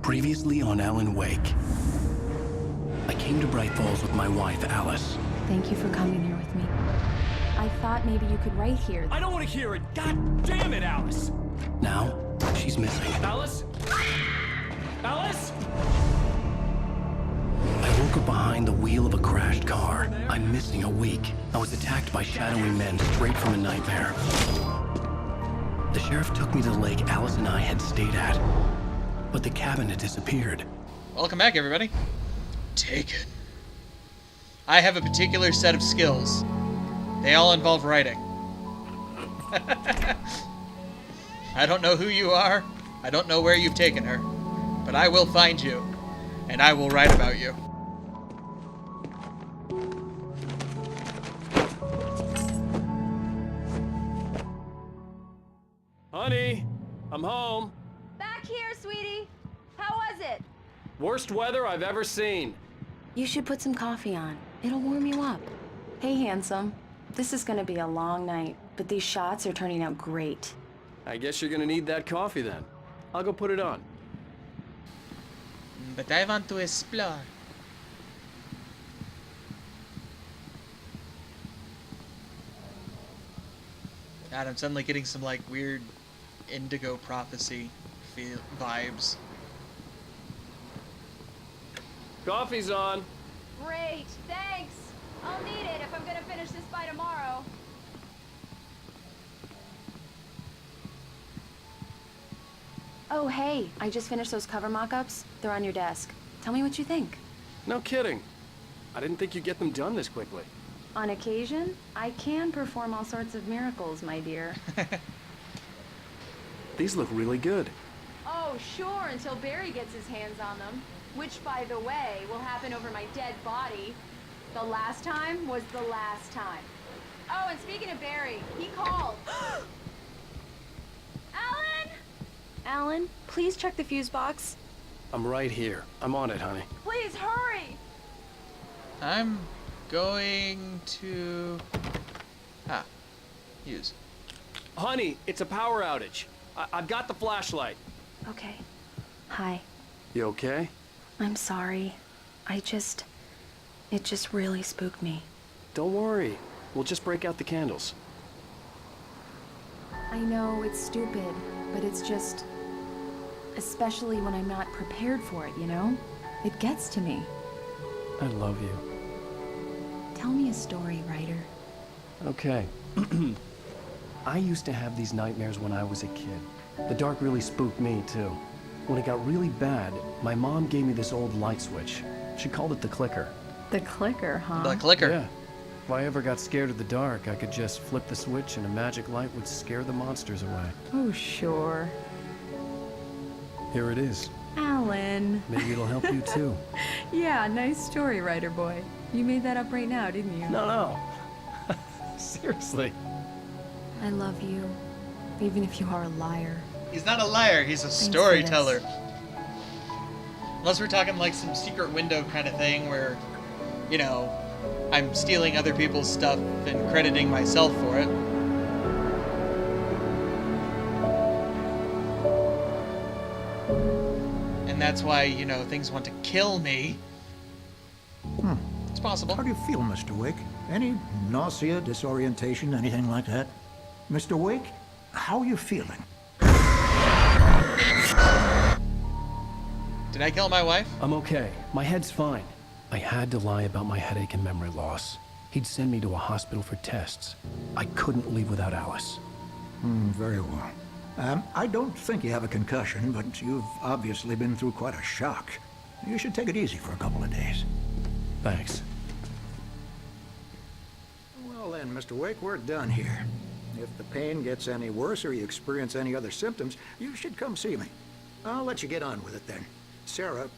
Previously on Alan Wake. I came to Bright Falls with my wife, Alice. Thank you for coming here with me. I thought maybe you could write here. I don't want to hear it! God damn it, Alice! Now, she's missing. Alice? Alice? I woke up behind the wheel of a crashed car. I'm missing a week. I was attacked by shadowy men straight from a nightmare. The sheriff took me to the lake Alice and I had stayed at. But the cabin had disappeared. Welcome back, everybody. Taken. I have a particular set of skills. They all involve writing. I don't know who you are. I don't know where you've taken her. But I will find you. And I will write about you. Honey, I'm home. Back here, sweetie. How was it? Worst weather I've ever seen. You should put some coffee on. It'll warm you up. Hey, handsome. This is gonna be a long night, but these shots are turning out great. I guess you're gonna need that coffee then. I'll go put it on. But I want to explore. God, I'm suddenly getting some like weird Indigo Prophecy vibes. Coffee's on. Great, thanks. I'll need it if I'm gonna finish this by tomorrow. Oh, hey, I just finished those cover mock-ups. They're on your desk. Tell me what you think. No kidding. I didn't think you'd get them done this quickly. On occasion, I can perform all sorts of miracles, my dear. These look really good. Oh, sure, until Barry gets his hands on them. Which, by the way, will happen over my dead body. The last time was the last time. Oh, and speaking of Barry, he called. Alan? Alan, please check the fuse box. I'm right here. I'm on it, honey. Please, hurry! I'm going to... use. Honey, it's a power outage. I've got the flashlight. Okay. Hi. You okay? I'm sorry. It just really spooked me. Don't worry. We'll just break out the candles. I know it's stupid, but it's just... especially when I'm not prepared for it, you know? It gets to me. I love you. Tell me a story, writer. Okay. I used to have these nightmares when I was a kid. The dark really spooked me, too. When it got really bad, my mom gave me this old light switch. She called it the clicker. The clicker, huh? The clicker. Yeah. If I ever got scared of the dark, I could just flip the switch and a magic light would scare the monsters away. Oh, sure. Here it is. Alan. Maybe it'll help you, too. Yeah, nice story, writer boy. You made that up right now, didn't you? No. Seriously. I love you, even if you are a liar. He's not a liar, he's a storyteller. Unless we're talking like some secret window kind of thing where, you know, I'm stealing other people's stuff and crediting myself for it. And that's why, you know, things want to kill me. It's possible. How do you feel, Mr. Wake? Any nausea, disorientation, anything like that? Mr. Wake, how are you feeling? Did I kill my wife? I'm okay. My head's fine. I had to lie about my headache and memory loss. He'd send me to a hospital for tests. I couldn't leave without Alice. Very well. I don't think you have a concussion, but you've obviously been through quite a shock. You should take it easy for a couple of days. Thanks. Well then, Mr. Wake, we're done here. If the pain gets any worse or you experience any other symptoms, you should come see me. I'll let you get on with it then. Sarah,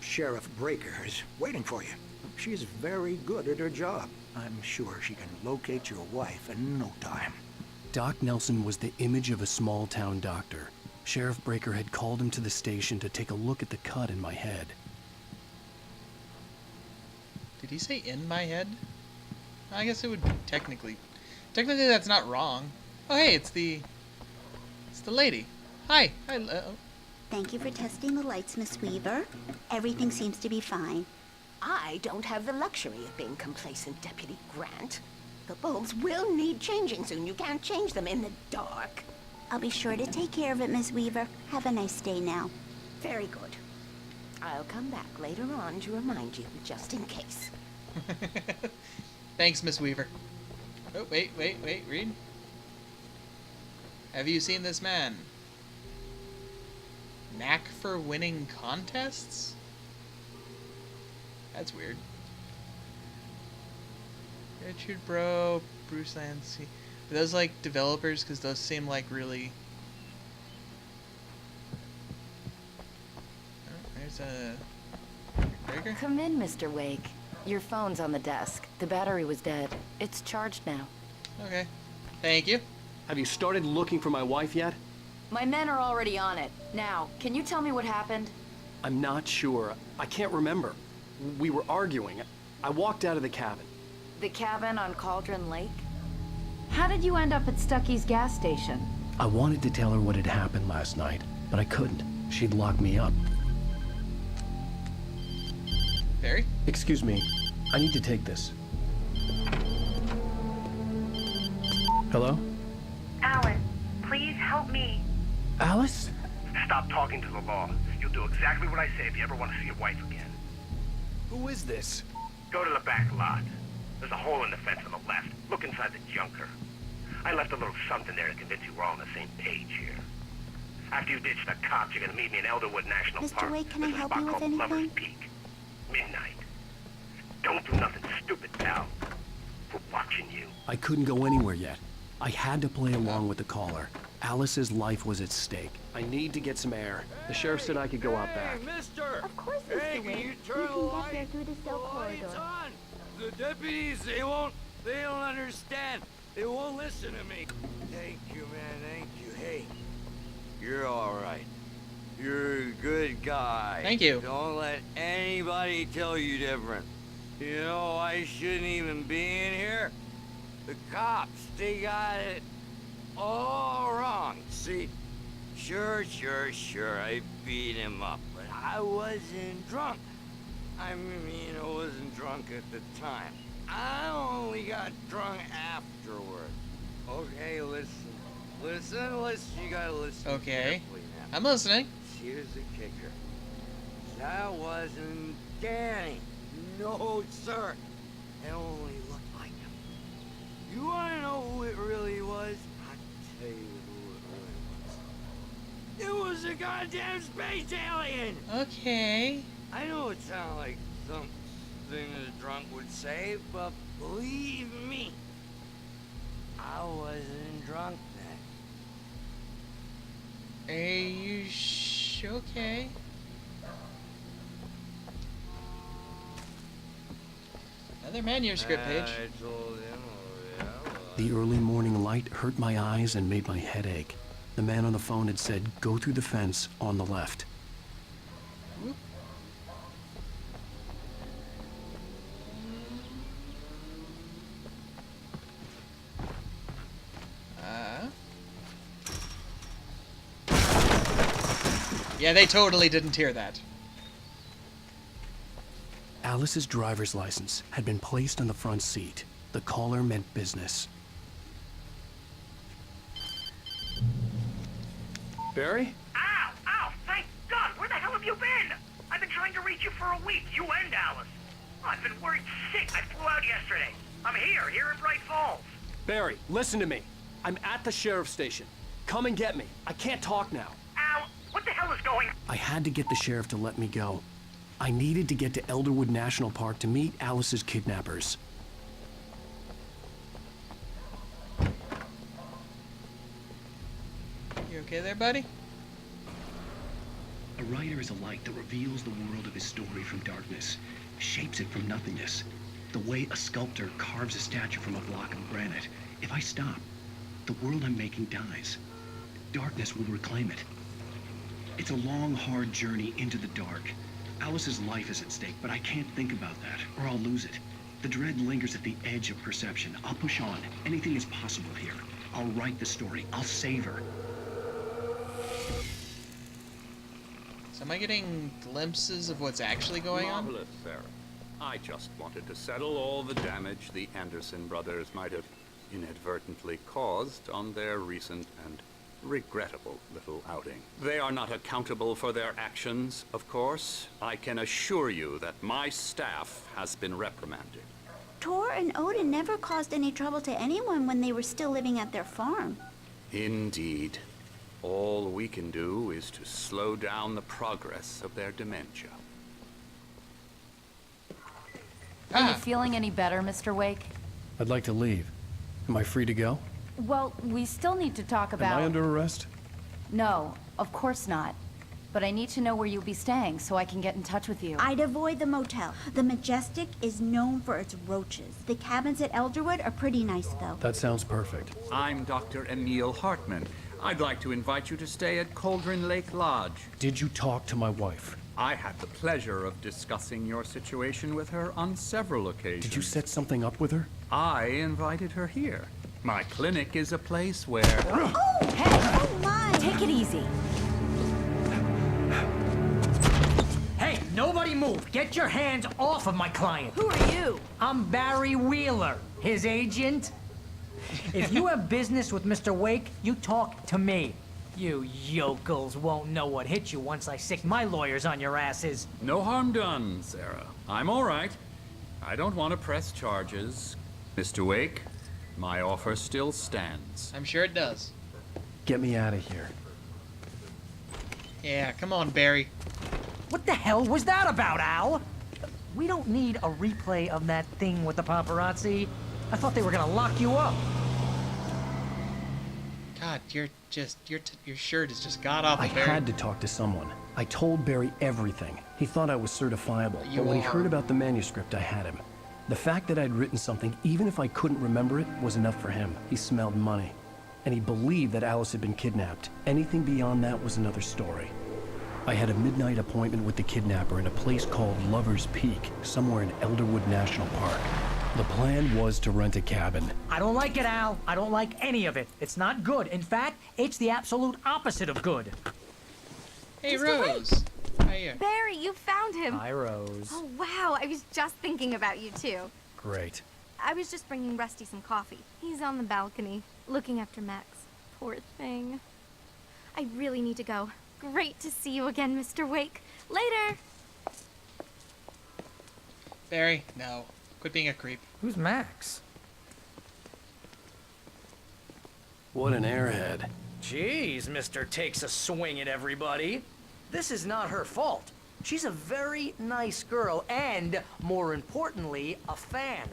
Sheriff Breaker, is waiting for you. She's very good at her job. I'm sure she can locate your wife in no time. Doc Nelson was the image of a small-town doctor. Sheriff Breaker had called him to the station to take a look at the cut in my head. Did he say in my head? I guess it would technically that's not wrong. Oh hey, it's the lady. Hi. Thank you for testing the lights, Miss Weaver. Everything seems to be fine. I don't have the luxury of being complacent, Deputy Grant. The bulbs will need changing soon. You can't change them in the dark. I'll be sure to take care of it, Miss Weaver. Have a nice day now. Very good. I'll come back later on to remind you, just in case. Thanks, Miss Weaver. Oh, wait, read. Have you seen this man? Knack for winning contests? That's weird. Richard Bro, Bruce Lancy. Are those like developers? Because those seem like really... Oh, there's a... Breaker? Come in, Mr. Wake. Your phone's on the desk. The battery was dead. It's charged now. Okay. Thank you. Have you started looking for my wife yet? My men are already on it. Now, can you tell me what happened? I'm not sure. I can't remember. We were arguing. I walked out of the cabin. The cabin on Cauldron Lake? How did you end up at Stucky's gas station? I wanted to tell her what had happened last night, but I couldn't. She'd lock me up. Barry? Excuse me. I need to take this. Hello? Alan, please help me. Alice? Stop talking to the law. You'll do exactly what I say if you ever want to see your wife again. Who is this? Go to the back lot. There's a hole in the fence on the left. Look inside the junker. I left a little something there to convince you we're all on the same page here. After you ditch the cops, you're gonna meet me in Elderwood National Mr. Park. Wake, can I There's a help spot you with called Lover's anything? Peak. Midnight. Don't do nothing stupid, pal. We're watching you. I couldn't go anywhere yet. I had to play along with the caller. Alice's life was at stake. I need to get some air. The sheriff said I could go out back. Mister! Of course, Mr. Hey, Wake. can you We turn the can get light? there through the cell Lights corridor. on! The deputies, they don't understand. They won't listen to me. Thank you, man, thank you. Hey, you're all right. You're a good guy. Thank you. Don't let anybody tell you different. You know, I shouldn't even be in here. The cops, they got it all wrong. See, sure, I beat him up, but I wasn't drunk. I mean, I wasn't drunk at the time. I only got drunk afterward. Okay, listen, you gotta listen Okay. carefully now. I'm listening. Here's the kicker. That wasn't Danny. No, sir. It only looked like him. You wanna know who it really was? I'll tell you who it really was. It was a goddamn space alien! Okay. I know it sounds like something a drunk would say, but believe me, I wasn't drunk then. Are you okay? Another manuscript page. I told him, oh yeah, The early morning light hurt my eyes and made my head ache. The man on the phone had said, go through the fence on the left. Whoop. Yeah, they totally didn't hear that. Alice's driver's license had been placed on the front seat. The caller meant business. Barry? Ow! Thank God! Where the hell have you been? I've been trying to reach you for a week, you and Alice. Oh, I've been worried sick. I flew out yesterday. I'm here in Bright Falls. Barry, listen to me. I'm at the sheriff's station. Come and get me. I can't talk now. Ow! What the hell is going on? I had to get the sheriff to let me go. I needed to get to Elderwood National Park to meet Alice's kidnappers. You okay there, buddy? A writer is a light that reveals the world of his story from darkness, shapes it from nothingness. The way a sculptor carves a statue from a block of granite. If I stop, the world I'm making dies. Darkness will reclaim it. It's a long, hard journey into the dark. Alice's life is at stake, but I can't think about that, or I'll lose it. The dread lingers at the edge of perception. I'll push on. Anything is possible here. I'll I'll write the story. I'll save her. A writer is a light that reveals the world of his story from darkness. If I stop, the world I'm making dies. Darkness will reclaim it. It's a long, hard journey into the dark. Alice's life is at stake, but I can't think about that, or I'll lose it. The dread lingers at the edge of perception. I'll push on. Anything is possible here. I'll write the story. I'll save her. So am I getting glimpses of what's actually going on? Marvelous, Sarah. I just wanted to settle all the damage the Anderson brothers might have inadvertently caused on their recent and regrettable little outing. They are not accountable for their actions, of course. I can assure you that my staff has been reprimanded. Tor and Odin never caused any trouble to anyone when they were still living at their farm. Indeed. All we can do is to slow down the progress of their dementia. Are you feeling any better, Mr. Wake? I'd like to leave. Am I free to go? Well, we still need to talk about... Am I under arrest? No, of course not. But I need to know where you'll be staying so I can get in touch with you. I'd avoid the motel. The Majestic is known for its roaches. The cabins at Elderwood are pretty nice, though. That sounds perfect. I'm Dr. Emil Hartman. I'd like to invite you to stay at Cauldron Lake Lodge. Did you talk to my wife? I had the pleasure of discussing your situation with her on several occasions. Did you set something up with her? I invited her here. My clinic is a place where... Oh! Hey! Oh, my! Take it easy. Hey, nobody move! Get your hands off of my client! Who are you? I'm Barry Wheeler, his agent. If you have business with Mr. Wake, you talk to me. You yokels won't know what hit you once I sick my lawyers on your asses. No harm done, Sarah. I'm all right. I don't want to press charges. Mr. Wake, my offer still stands. I'm sure it does. Get me out of here. Yeah, come on, Barry. What the hell was that about, Al? We don't need a replay of that thing with the paparazzi. I thought they were gonna lock you up. God, your shirt is just god awful, I Barry. had to talk to someone. I told Barry everything. He thought I was certifiable, You but when he are. heard about the manuscript, I had him. The fact that I'd written something, even if I couldn't remember it, was enough for him. He smelled money. And he believed that Alice had been kidnapped. Anything beyond that was another story. I had a midnight appointment with the kidnapper in a place called Lover's Peak, somewhere in Elderwood National Park. The plan was to rent a cabin. I don't like it, Al. I don't like any of it. It's not good. In fact, it's the absolute opposite of good. Hey, Rose. How are you? Barry, you found him. Hi, Rose. Oh, wow. I was just thinking about you, too. Great. I was just bringing Rusty some coffee. He's on the balcony, looking after Max. Poor thing. I really need to go. Great to see you again, Mr. Wake. Later! Barry, no. Quit being a creep. Who's Max? What an airhead. Jeez, Mr. Takes a swing at everybody. This is not her fault. She's a very nice girl and, more importantly, a fan.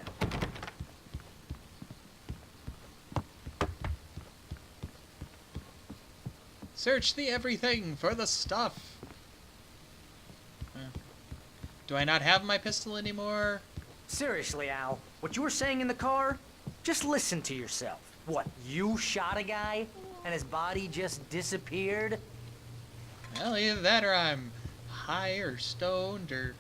Search the everything for the stuff. Do I not have my pistol anymore? Seriously, Al, what you were saying in the car? Just listen to yourself. What, you shot a guy and his body just disappeared? Well, either that or I'm high or stoned or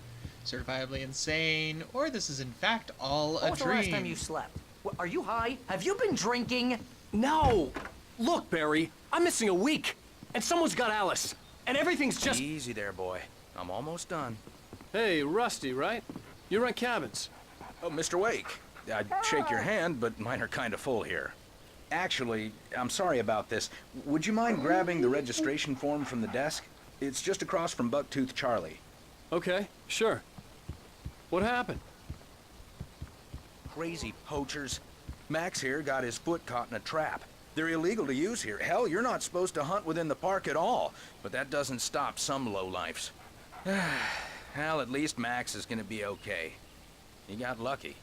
certifiably insane, or this is in fact all a When was the dream. last time you slept? Are you high? Have you been drinking? No! Look, Barry, I'm missing a week. And someone's got Alice. And everything's just... Easy there, boy. I'm almost done. Hey, Rusty, right? You rent cabins. Oh, Mr. Wake. I'd shake your hand, but mine are kind of full here. Actually, I'm sorry about this. Would you mind grabbing the registration form from the desk? It's just across from Bucktooth Charlie. Okay, sure. What happened? Crazy poachers. Max here got his foot caught in a trap. They're illegal to use here. Hell, you're not supposed to hunt within the park at all. But that doesn't stop some lowlifes. Well, at least Max is gonna be okay. He got lucky.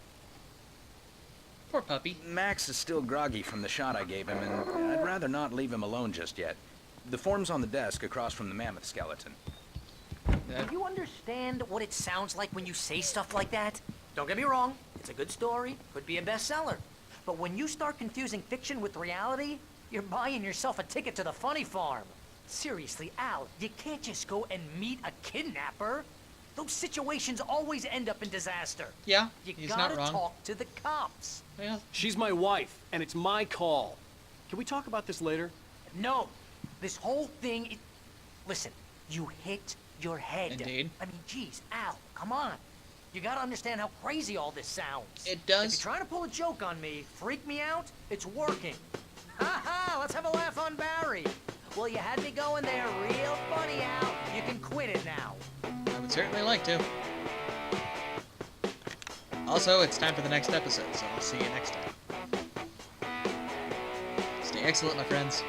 Poor puppy. Max is still groggy from the shot I gave him, and I'd rather not leave him alone just yet. The form's on the desk across from the mammoth skeleton. Do you understand what it sounds like when you say stuff like that? Don't get me wrong, it's a good story, could be a bestseller. But when you start confusing fiction with reality, you're buying yourself a ticket to the funny farm. Seriously, Al, you can't just go and meet a kidnapper. Those situations always end up in disaster. Yeah, You he's gotta not wrong. talk to the cops. Well, She's my wife, and it's my call. Can we talk about this later? No, this whole thing, listen, you hit your head. Indeed. I mean, geez, Al, come on. You gotta understand how crazy all this sounds. It does. If you're trying to pull a joke on me, freak me out, it's working. Ha ha, let's have a laugh on Barry. Well, you had me going there real funny, Al. You can quit it now. I would certainly like to. Also, it's time for the next episode, so I'll see you next time. Stay excellent, my friends.